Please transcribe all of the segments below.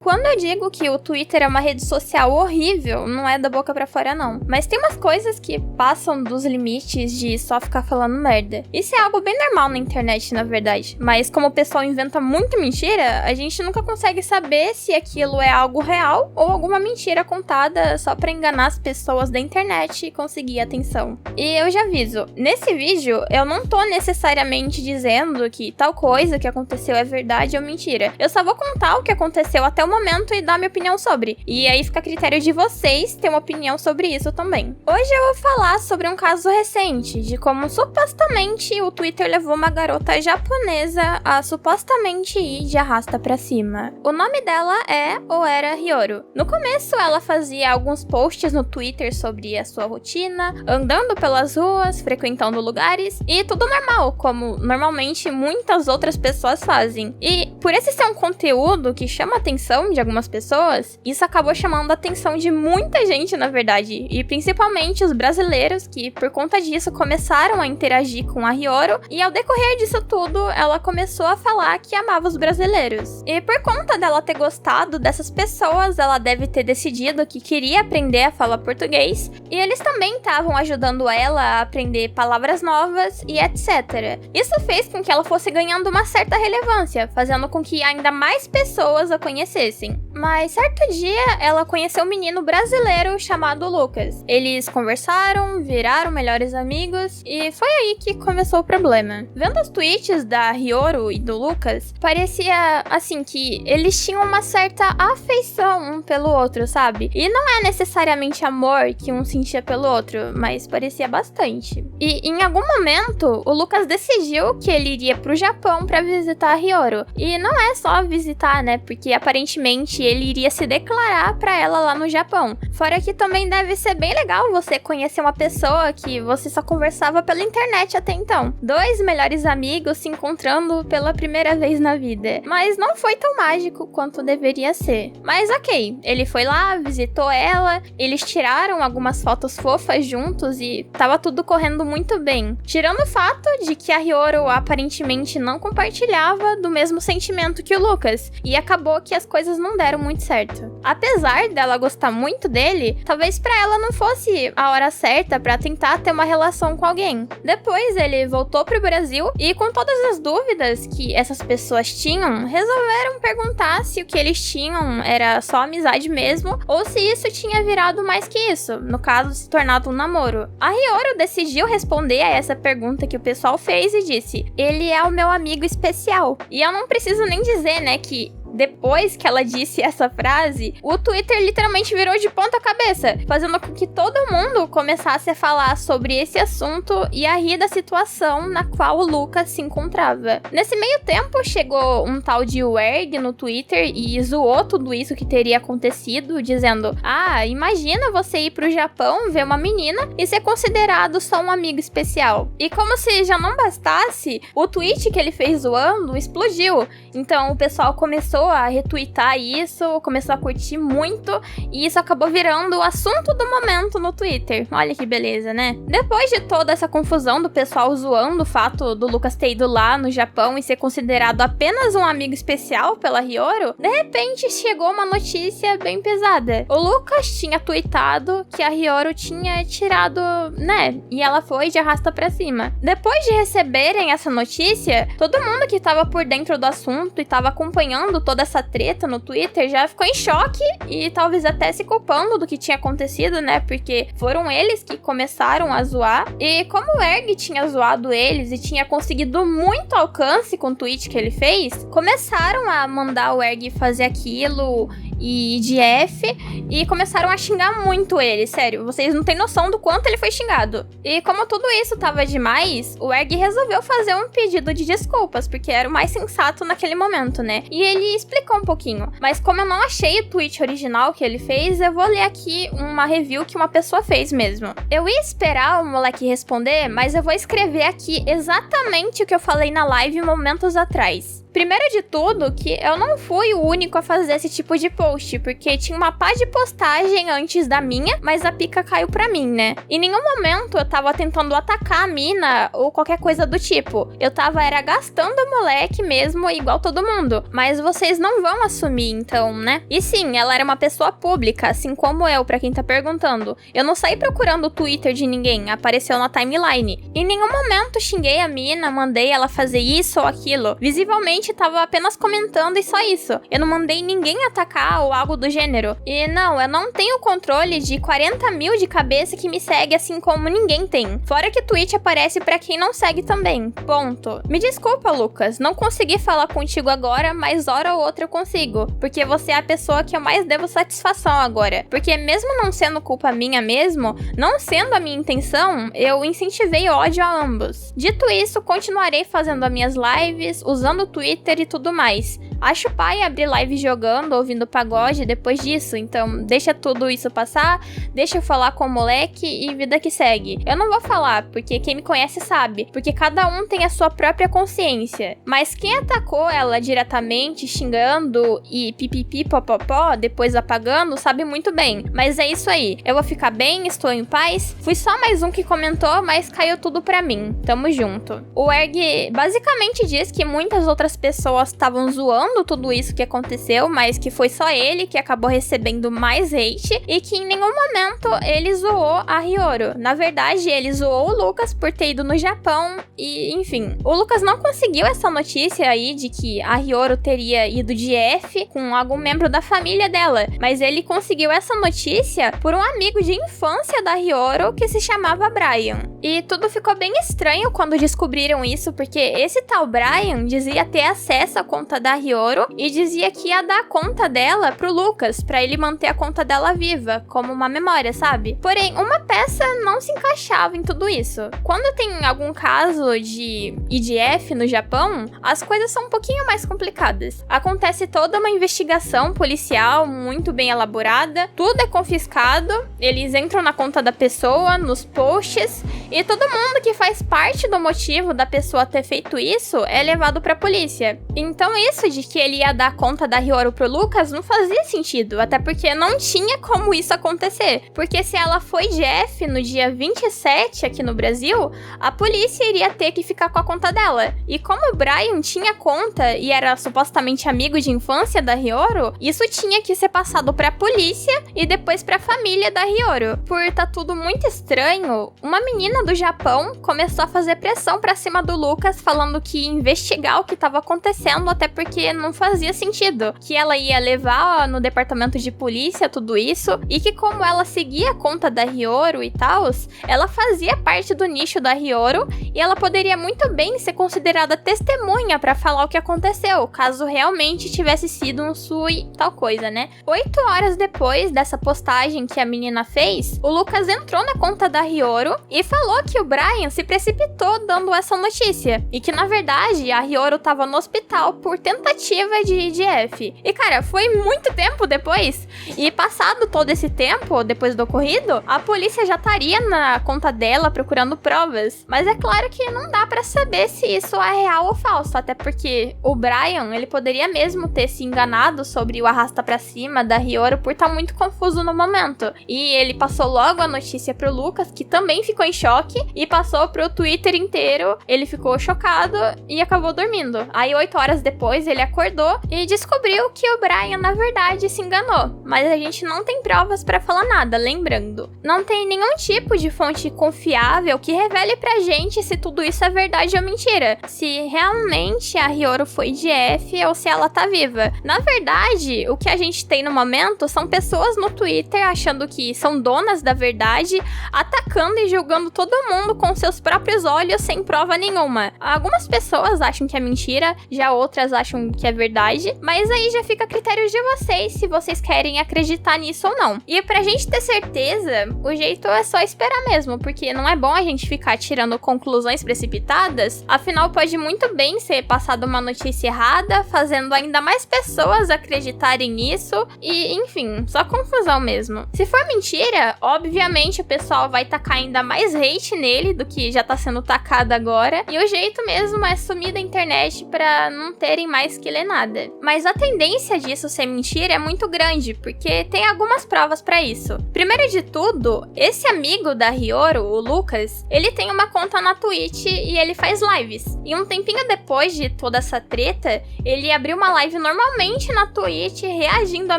Quando eu digo que o Twitter é uma rede social horrível, não é da boca pra fora não. Mas tem umas coisas que passam dos limites de só ficar falando merda. Isso é algo bem normal na internet, na verdade. Mas como o pessoal inventa muita mentira, a gente nunca consegue saber se aquilo é algo real ou alguma mentira contada só pra enganar as pessoas da internet e conseguir atenção. E eu já aviso, nesse vídeo eu não tô necessariamente dizendo que tal coisa que aconteceu é verdade ou mentira. Eu só vou contar o que aconteceu até o momento e dar minha opinião sobre. E aí fica a critério de vocês ter uma opinião sobre isso também. Hoje eu vou falar sobre um caso recente, de como supostamente o Twitter levou uma garota japonesa a supostamente ir de arrasta pra cima. O nome dela é ou era Hiyoro. No começo ela fazia alguns posts no Twitter sobre a sua rotina, andando pelas ruas, frequentando lugares e tudo normal, como normalmente muitas outras pessoas fazem. E por esse ser um conteúdo que chama atenção de algumas pessoas, isso acabou chamando a atenção de muita gente, na verdade, e principalmente os brasileiros que, por conta disso, começaram a interagir com a Hiyoro, e ao decorrer disso tudo, ela começou a falar que amava os brasileiros. E por conta dela ter gostado dessas pessoas, ela deve ter decidido que queria aprender a falar português, e eles também estavam ajudando ela a aprender palavras novas e etc. Isso fez com que ela fosse ganhando uma certa relevância, fazendo com que ainda mais pessoas a conhecessem. Mas certo dia, ela conheceu um menino brasileiro chamado Lucas. Eles conversaram, viraram melhores amigos, e foi aí que começou o problema. Vendo os tweets da Hiyoro e do Lucas, parecia, assim, que eles tinham uma certa afeição um pelo outro, sabe? E não é necessariamente amor que um sentia pelo outro, mas parecia bastante. E em algum momento, o Lucas decidiu que ele iria pro Japão pra visitar a Hiyoro. E não é só visitar, né? Porque aparentemente ele iria se declarar pra ela lá no Japão. Fora que também deve ser bem legal você conhecer uma pessoa que você só conversava pela internet até então. Dois melhores amigos se encontrando pela primeira vez na vida. Mas não foi tão mágico quanto deveria ser. Mas ok, ele foi lá, visitou ela, eles tiraram algumas fotos fofas juntos e tava tudo correndo muito bem. Tirando o fato de que a Hiyoro aparentemente não compartilhava do mesmo sentimento que o Lucas. E acabou que as coisas não deram muito certo. Apesar dela gostar muito dele, talvez pra ela não fosse a hora certa pra tentar ter uma relação com alguém. Depois ele voltou pro Brasil e, com todas as dúvidas que essas pessoas tinham, resolveram perguntar se o que eles tinham era só amizade mesmo ou se isso tinha virado mais que isso, no caso, se tornado um namoro. A Hiyoro decidiu responder a essa pergunta que o pessoal fez e disse: ele é o meu amigo especial. E eu não preciso nem dizer, né, que depois que ela disse essa frase, o Twitter literalmente virou de ponta cabeça, fazendo com que todo mundo começasse a falar sobre esse assunto e a rir da situação na qual o Lucas se encontrava. Nesse meio tempo, chegou um tal de Werg no Twitter e zoou tudo isso que teria acontecido, dizendo: ah, imagina você ir pro Japão, ver uma menina e ser considerado só um amigo especial. E como se já não bastasse, o tweet que ele fez zoando explodiu. Então o pessoal começou a retweetar isso, começou a curtir muito, e isso acabou virando o assunto do momento no Twitter. Olha que beleza, né? Depois de toda essa confusão do pessoal zoando o fato do Lucas ter ido lá no Japão e ser considerado apenas um amigo especial pela Hiyoro, de repente chegou uma notícia bem pesada. O Lucas tinha tweetado que a Hiyoro tinha tirado, né? E ela foi de arrasta pra cima. Depois de receberem essa notícia, todo mundo que tava por dentro do assunto e tava acompanhando toda essa treta no Twitter já ficou em choque e talvez até se culpando do que tinha acontecido, né? Porque foram eles que começaram a zoar. E como o Erg tinha zoado eles e tinha conseguido muito alcance com o tweet que ele fez, começaram a mandar o Erg fazer aquilo e de F, e começaram a xingar muito ele, sério, vocês não têm noção do quanto ele foi xingado. E como tudo isso tava demais, o Erg resolveu fazer um pedido de desculpas, porque era o mais sensato naquele momento, né? E ele explicou um pouquinho, mas como eu não achei o tweet original que ele fez, eu vou ler aqui uma review que uma pessoa fez mesmo. Eu ia esperar o moleque responder, mas eu vou escrever aqui exatamente o que eu falei na live momentos atrás. Primeiro de tudo, que eu não fui o único a fazer esse tipo de post, porque tinha uma pá de postagem antes da minha, mas a pica caiu pra mim, né? Em nenhum momento eu tava tentando atacar a mina ou qualquer coisa do tipo. Eu tava gastando o moleque mesmo, igual todo mundo. Mas vocês não vão assumir, então, né? E sim, ela era uma pessoa pública, assim como eu, pra quem tá perguntando. Eu não saí procurando o Twitter de ninguém, apareceu na timeline. Em nenhum momento xinguei a mina, mandei ela fazer isso ou aquilo. Visivelmente tava apenas comentando e só isso. Eu não mandei ninguém atacar ou algo do gênero. E não, eu não tenho controle de 40 mil de cabeça que me segue assim como ninguém tem. Fora que Twitch aparece pra quem não segue também. Ponto. Me desculpa, Lucas, não consegui falar contigo agora, mas hora ou outra eu consigo. Porque você é a pessoa que eu mais devo satisfação agora. Porque mesmo não sendo culpa minha mesmo, não sendo a minha intenção, eu incentivei ódio a ambos. Dito isso, continuarei fazendo as minhas lives, usando o Twitter e tudo mais. Acho pai abrir live jogando, ouvindo pagode depois disso, então deixa tudo isso passar, deixa eu falar com o moleque e vida que segue. Eu não vou falar, porque quem me conhece sabe, porque cada um tem a sua própria consciência. Mas quem atacou ela diretamente, xingando e pipipi popopó, depois apagando, sabe muito bem. Mas é isso aí, eu vou ficar bem, estou em paz. Fui só mais um que comentou, mas caiu tudo pra mim. Tamo junto. O Erg basicamente diz que muitas outras pessoas estavam zoando tudo isso que aconteceu, mas que foi só ele que acabou recebendo mais hate e que em nenhum momento ele zoou a Hiyoro. Na verdade, ele zoou o Lucas por ter ido no Japão e, enfim. O Lucas não conseguiu essa notícia aí de que a Hiyoro teria ido de F com algum membro da família dela, mas ele conseguiu essa notícia por um amigo de infância da Hiyoro que se chamava Brian. E tudo ficou bem estranho quando descobriram isso, porque esse tal Brian dizia ter acesso à conta da Hiyoro e dizia que ia dar a conta dela pro Lucas, pra ele manter a conta dela viva, como uma memória, sabe? Porém, uma peça não se encaixava em tudo isso. Quando tem algum caso de IDF no Japão, as coisas são um pouquinho mais complicadas. Acontece toda uma investigação policial muito bem elaborada, tudo é confiscado, eles entram na conta da pessoa, nos posts, e todo mundo que faz parte do motivo da pessoa ter feito isso é levado pra polícia. Então isso de que ele ia dar conta da Hiyoro pro Lucas não fazia sentido, até porque não tinha como isso acontecer. Porque se ela foi de F no dia 27 aqui no Brasil, a polícia iria ter que ficar com a conta dela. E como o Brian tinha conta e era supostamente amigo de infância da Hiyoro, isso tinha que ser passado pra polícia e depois pra família da Hiyoro. Por tá tudo muito estranho, uma menina do Japão começou a fazer pressão pra cima do Lucas, falando que ia investigar o que tava acontecendo, até porque não fazia sentido. Que ela ia levar no departamento de polícia tudo isso, e que como ela seguia a conta da Hiyoro e tal, ela fazia parte do nicho da Hiyoro, e ela poderia muito bem ser considerada testemunha pra falar o que aconteceu, caso realmente tivesse sido um sui tal coisa, né? 8 horas depois dessa postagem que a menina fez, o Lucas entrou na conta da Hiyoro e falou que o Brian se precipitou dando essa notícia, e que na verdade a Hiyoro tava no hospital por tentativa de IDF. E cara, foi muito tempo depois, e passado todo esse tempo, depois do ocorrido, a polícia já estaria na conta dela procurando provas. Mas é claro que não dá pra saber se isso é real ou falso, até porque o Brian, ele poderia mesmo ter se enganado sobre o arrasta pra cima da Hiyoro por estar muito confuso no momento. E ele passou logo a notícia pro Lucas, que também ficou em choque, e passou pro Twitter inteiro. Ele ficou chocado e acabou dormindo. Aí 8 horas depois ele acordou e descobriu que o Brian na verdade se enganou. Mas a gente não tem provas pra falar nada, lembrando. Não tem nenhum tipo de fonte confiável que revele pra gente se tudo isso é verdade ou mentira. Se realmente a Hiyoro foi de F ou se ela tá viva. Na verdade, o que a gente tem no momento são pessoas no Twitter achando que são donas da verdade, atacando e julgando todo mundo com seus próprios olhos sem prova nenhuma. Algumas pessoas acham que é mentira, já outras acham que é verdade, mas aí já fica a critério de vocês se vocês querem acreditar nisso ou não. E pra gente ter certeza, o jeito é só esperar mesmo, porque não é bom a gente ficar tirando conclusões precipitadas, afinal pode muito bem ser passada uma notícia errada, fazendo ainda mais pessoas acreditarem nisso, e enfim, só confusão mesmo. Se for mentira, obviamente o pessoal vai tacar ainda mais hate nele do que já tá sendo tacado agora, e o jeito mesmo é sumir da internet pra não terem mais que ler nada. Mas a tendência disso ser mentira é muito grande, porque tem algumas provas pra isso. Primeiro de tudo, esse amigo da Hiyoro, o Lucas, ele tem uma conta na Twitch e ele faz lives. E um tempinho depois de toda essa treta, ele abriu uma live normalmente na Twitch, reagindo a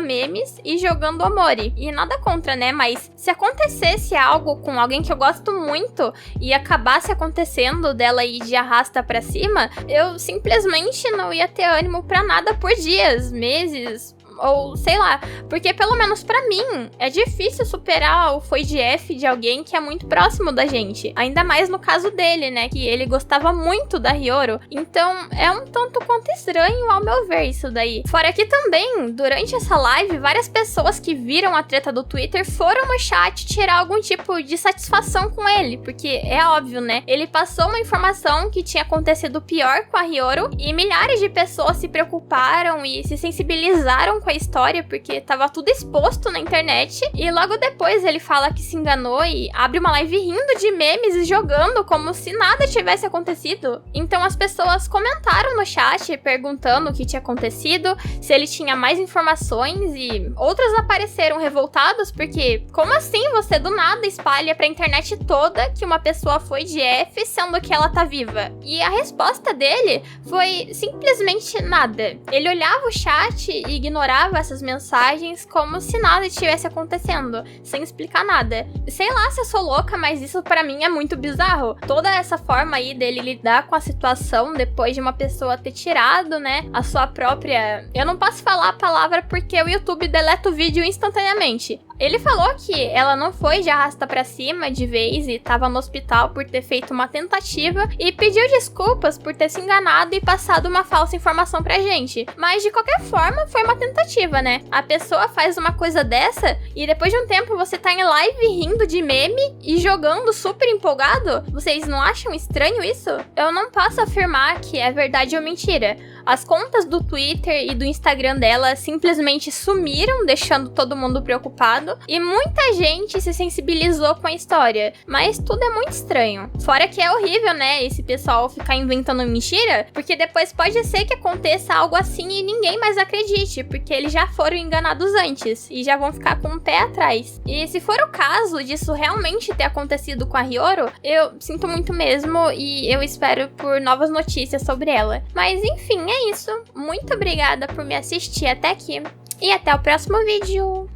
memes e jogando Omori. E nada contra, né? Mas se acontecesse algo com alguém que eu gosto muito e acabasse acontecendo dela ir de arrasta pra cima, eu simplesmente não ia ter ânimo pra nada por dias, meses, ou sei lá, porque pelo menos pra mim é difícil superar o foi de F de alguém que é muito próximo da gente, ainda mais no caso dele, né, que ele gostava muito da Hiyoro, então é um tanto quanto estranho ao meu ver isso daí. Fora que também, durante essa live, várias pessoas que viram a treta do Twitter foram no chat tirar algum tipo de satisfação com ele, porque é óbvio, né, ele passou uma informação que tinha acontecido pior com a Hiyoro e milhares de pessoas se preocuparam e se sensibilizaram com a história, porque tava tudo exposto na internet, e logo depois ele fala que se enganou e abre uma live rindo de memes e jogando como se nada tivesse acontecido. Então as pessoas comentaram no chat perguntando o que tinha acontecido, se ele tinha mais informações, e outros apareceram revoltados porque como assim você do nada espalha pra internet toda que uma pessoa foi de F sendo que ela tá viva? E a resposta dele foi simplesmente nada. Ele olhava o chat e ignorava essas mensagens como se nada estivesse acontecendo, sem explicar nada. Sei lá se eu sou louca, mas isso pra mim é muito bizarro. Toda essa forma aí dele lidar com a situação depois de uma pessoa ter tirado, né, a sua própria... Eu não posso falar a palavra porque o YouTube deleta o vídeo instantaneamente. Ele falou que ela não foi de arrasta pra cima de vez e tava no hospital por ter feito uma tentativa e pediu desculpas por ter se enganado e passado uma falsa informação pra gente. Mas de qualquer forma foi uma tentativa, né? A pessoa faz uma coisa dessa e depois de um tempo você tá em live rindo de meme e jogando super empolgado? Vocês não acham estranho isso? Eu não posso afirmar que é verdade ou mentira. As contas do Twitter e do Instagram dela simplesmente sumiram, deixando todo mundo preocupado, e muita gente se sensibilizou com a história, mas tudo é muito estranho. Fora que é horrível, né, esse pessoal ficar inventando mentira, porque depois pode ser que aconteça algo assim e ninguém mais acredite, porque eles já foram enganados antes, e já vão ficar com o pé atrás. E se for o caso disso realmente ter acontecido com a Hiyoro, eu sinto muito mesmo, e eu espero por novas notícias sobre ela. Mas enfim, é isso. Muito obrigada por me assistir até aqui, e até o próximo vídeo!